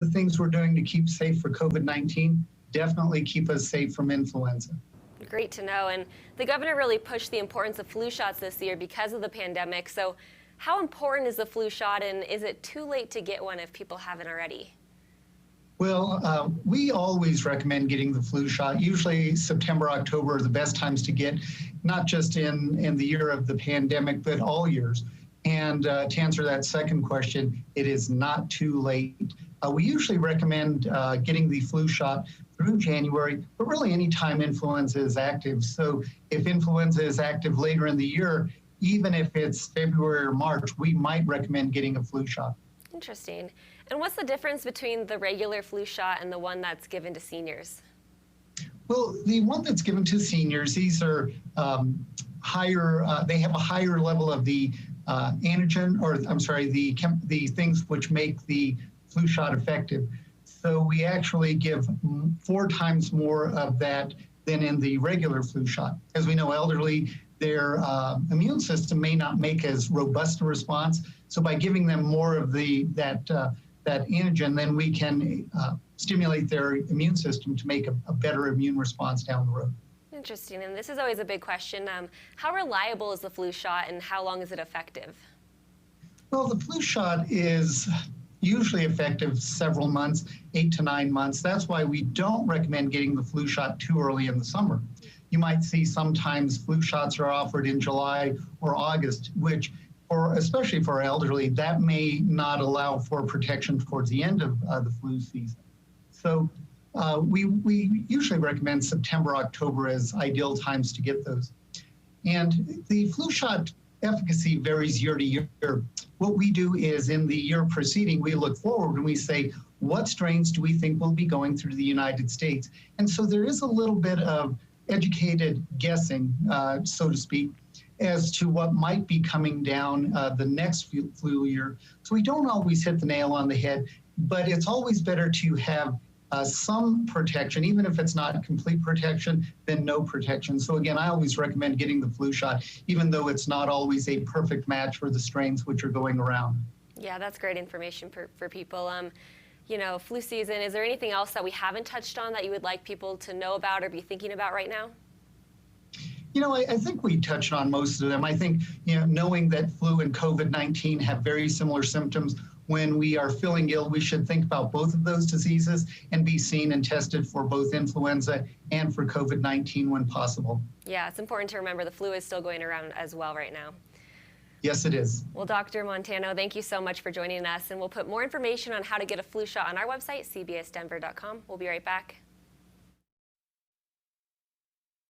the things we're doing to keep safe for COVID-19 definitely keep us safe from influenza. Great to know. And the governor really pushed the importance of flu shots this year because of the pandemic. So how important is the flu shot, and is it too late to get one if people haven't already? Well, we always recommend getting the flu shot. Usually September, October are the best times to get, not just in the year of the pandemic, but all years. And to answer that second question, it is not too late. We usually recommend getting the flu shot through January, but really anytime influenza is active. So if influenza is active later in the year, even if it's February or March, we might recommend getting a flu shot. Interesting. And what's the difference between the regular flu shot and the one that's given to seniors? Well, the one that's given to seniors, these are higher, they have a higher level of the antigen, or I'm sorry, the things which make the flu shot effective. So we actually give 4 times more of that than in the regular flu shot. As we know, elderly, their immune system may not make as robust a response. So by giving them more of that antigen, then we can stimulate their immune system to make a better immune response down the road. Interesting. And this is always a big question. How reliable is the flu shot, and how long is it effective? Well, the flu shot is usually effective several months, 8 to 9 months. That's why we don't recommend getting the flu shot too early in the summer. You might see sometimes flu shots are offered in July or August, which, especially for elderly, that may not allow for protection towards the end of the flu season. So we usually recommend September, October as ideal times to get those. And the flu shot efficacy varies year to year. What we do is in the year preceding, we look forward and we say, what strains do we think will be going through the United States? And so there is a little bit of educated guessing, so to speak, as to what might be coming down the next flu year. So we don't always hit the nail on the head, but it's always better to have some protection, even if it's not complete protection, than no protection. So again, I always recommend getting the flu shot, even though it's not always a perfect match for the strains which are going around. Yeah, that's great information for people. You know, flu season, is there anything else that we haven't touched on that you would like people to know about or be thinking about right now? You know, I think we touched on most of them. I think, knowing that flu and COVID-19 have very similar symptoms, when we are feeling ill, we should think about both of those diseases and be seen and tested for both influenza and for COVID-19 when possible. Yeah, it's important to remember the flu is still going around as well right now. Yes, it is. Well, Dr. Montano, thank you so much for joining us, and we'll put more information on how to get a flu shot on our website, cbsdenver.com. We'll be right back.